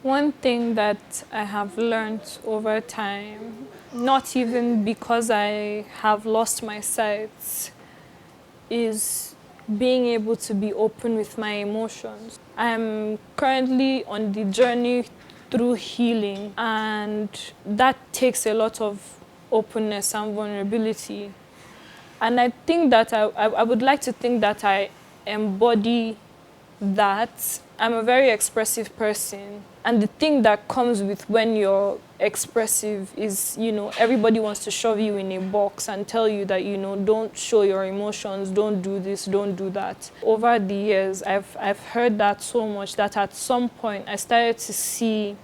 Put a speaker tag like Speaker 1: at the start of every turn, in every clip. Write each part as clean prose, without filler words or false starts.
Speaker 1: One thing that I have learned over time, not even because I have lost my sight, is being able to be open with my emotions. I'm currently on the journey through healing, and that takes a lot of openness and vulnerability. And I think that I would like to think that I embody that. I'm a very expressive person. And the thing that comes with when you're expressive is, everybody wants to shove you in a box and tell you that, don't show your emotions, don't do this, don't do that. Over the years, I've heard that so much that at some point I started to see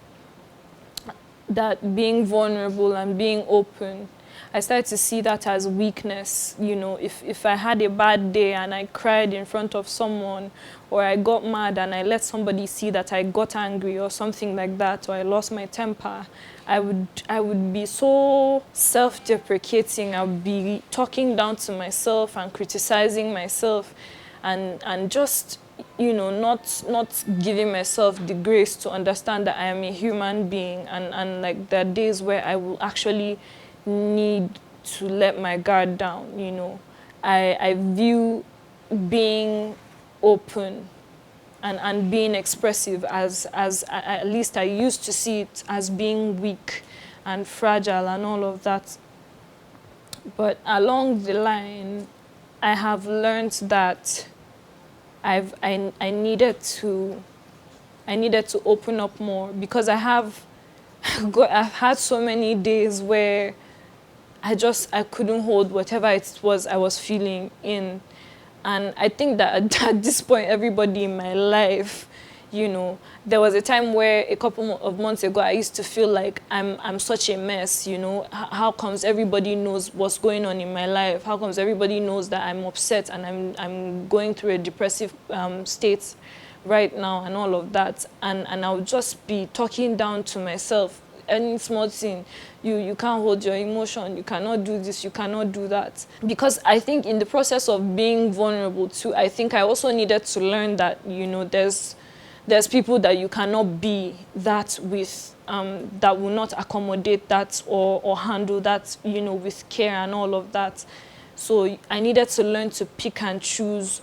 Speaker 1: that being vulnerable and being open, I started to see that as weakness. If I had a bad day and I cried in front of someone, or I got mad and I let somebody see that I got angry or something like that, or I lost my temper, I would be so self-deprecating. I would be talking down to myself and criticizing myself, and just not giving myself the grace to understand that I am a human being, and like there are days where I will actually need to let my guard down. I view being open and being expressive as at least I used to see it as being weak and fragile and all of that. But along the line, I have learned that I needed to open up more, because I've had so many days where I couldn't hold whatever it was I was feeling in. And I think that at this point, everybody in my life, there was a time where a couple of months ago, I used to feel like I'm such a mess. How comes everybody knows what's going on in my life? How comes everybody knows that I'm upset and I'm going through a depressive state right now and all of that? And I would just be talking down to myself. Any small thing, you can't hold your emotion, you cannot do this, you cannot do that. Because I think in the process of being vulnerable too, I think I also needed to learn that, there's people that you cannot be that with, that will not accommodate that or handle that, with care and all of that. So I needed to learn to pick and choose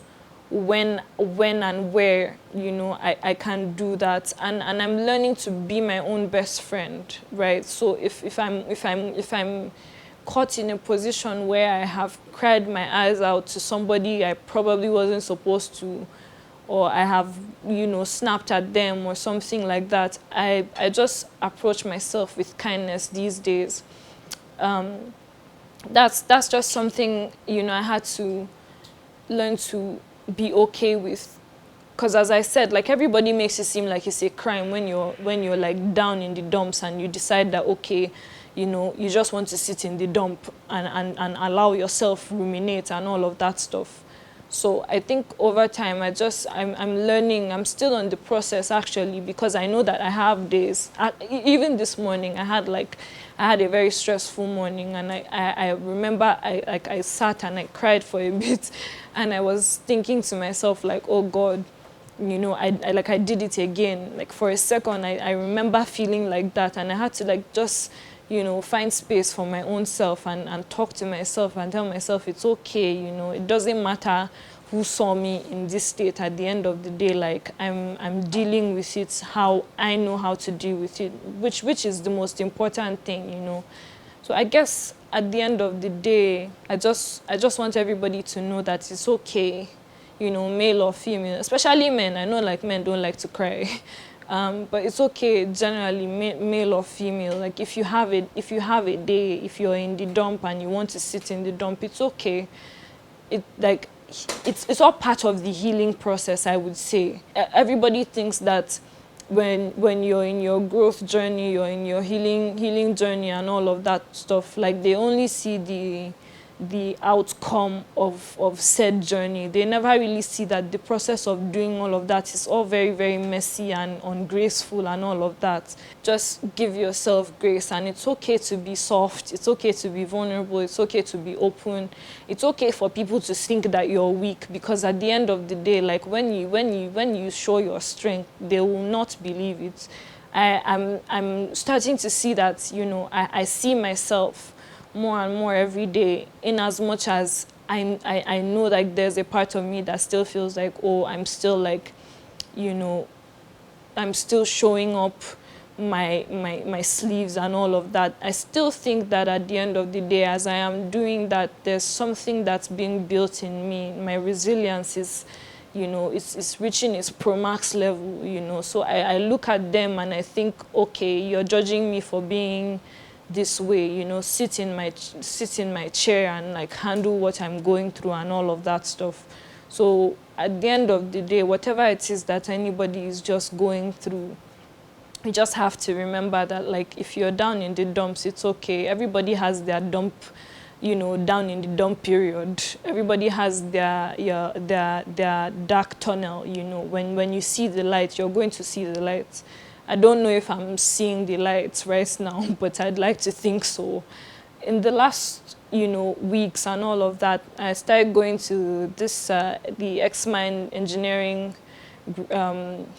Speaker 1: when and where I can do that, and I'm learning to be my own best friend, right? So if I'm caught in a position where I have cried my eyes out to somebody I probably wasn't supposed to, or I have snapped at them or something like that, I just approach myself with kindness these days. That's just something I had to learn to be okay with, because as I said, like, everybody makes it seem like it's a crime when you're like down in the dumps and you decide that, okay, you just want to sit in the dump and allow yourself ruminate and all of that stuff. So I think over time, I'm learning. I'm still on the process, actually, because I know that I have days. Even this morning, I had a very stressful morning, and I remember I sat and I cried for a bit, and I was thinking to myself, like, oh God, I did it again. Like, for a second, I remember feeling like that, and I had to just find space for my own self and talk to myself and tell myself it's okay. It doesn't matter who saw me in this state. At the end of the day, like, I'm dealing with it how I know how to deal with it, which is the most important thing. So I guess at the end of the day, I just want everybody to know that it's okay, male or female, especially men. I know, like, men don't like to cry. But it's okay generally, male or female. Like, if you have a day, if you're in the dump and you want to sit in the dump, it's okay. It's all part of the healing process, I would say. Everybody thinks that when you're in your growth journey, you're in your healing journey and all of that stuff, like, they only see the outcome of said journey. They never really see that the process of doing all of that is all very, very messy and ungraceful and all of that. Just give yourself grace, and it's okay to be soft. It's okay to be vulnerable. It's okay to be open. It's okay for people to think that you're weak, because at the end of the day, like, when you show your strength, they will not believe it. I'm starting to see that, you know, I see myself more and more every day, in as much as I know like there's a part of me that still feels like, oh, I'm still like, you know, I'm still showing up my sleeves and all of that. I still think that at the end of the day, as I am doing that, there's something that's being built in me. My resilience is, you know, it's reaching its pro max level, you know. So I look at them and I think, okay, you're judging me for being this way, you know, sit in my chair and like handle what I'm going through and all of that stuff. So at the end of the day, whatever it is that anybody is just going through, you just have to remember that, like, if you're down in the dumps, it's okay. Everybody has their dump, you know, down in the dump period. Everybody has their dark tunnel, you know. When you see the light, you're going to see the light. I don't know if I'm seeing the lights right now, but I'd like to think so. In the last, you know, weeks and all of that, I started going to this, the X-Mine engineering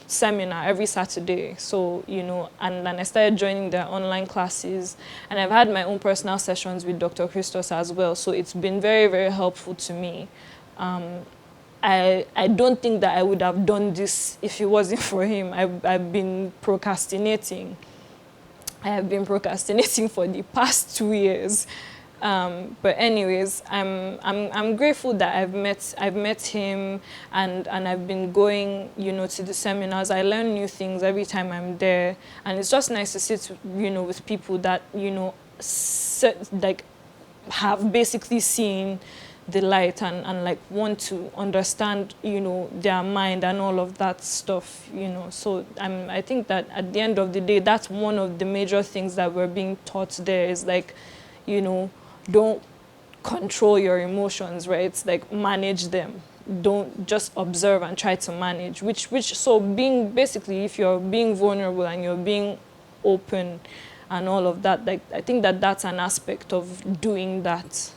Speaker 1: seminar every Saturday. So, you know, and then I started joining their online classes, and I've had my own personal sessions with Dr. Christos as well. So it's been very, very helpful to me. I don't think that I would have done this if it wasn't for him. I've been procrastinating. I have been procrastinating for the past 2 years. But anyways, I'm grateful that I've met him, and I've been going, you know, to the seminars. I learn new things every time I'm there, and it's just nice to sit, you know, with people that, you know, like have basically seen the light, and like want to understand, you know, their mind and all of that stuff, you know. So I think that at the end of the day, that's one of the major things that we're being taught there, is like, you know, don't control your emotions, right? It's like, manage them. Don't just observe and try to manage, so being, basically, if you're being vulnerable and you're being open and all of that, like, I think that that's an aspect of doing that.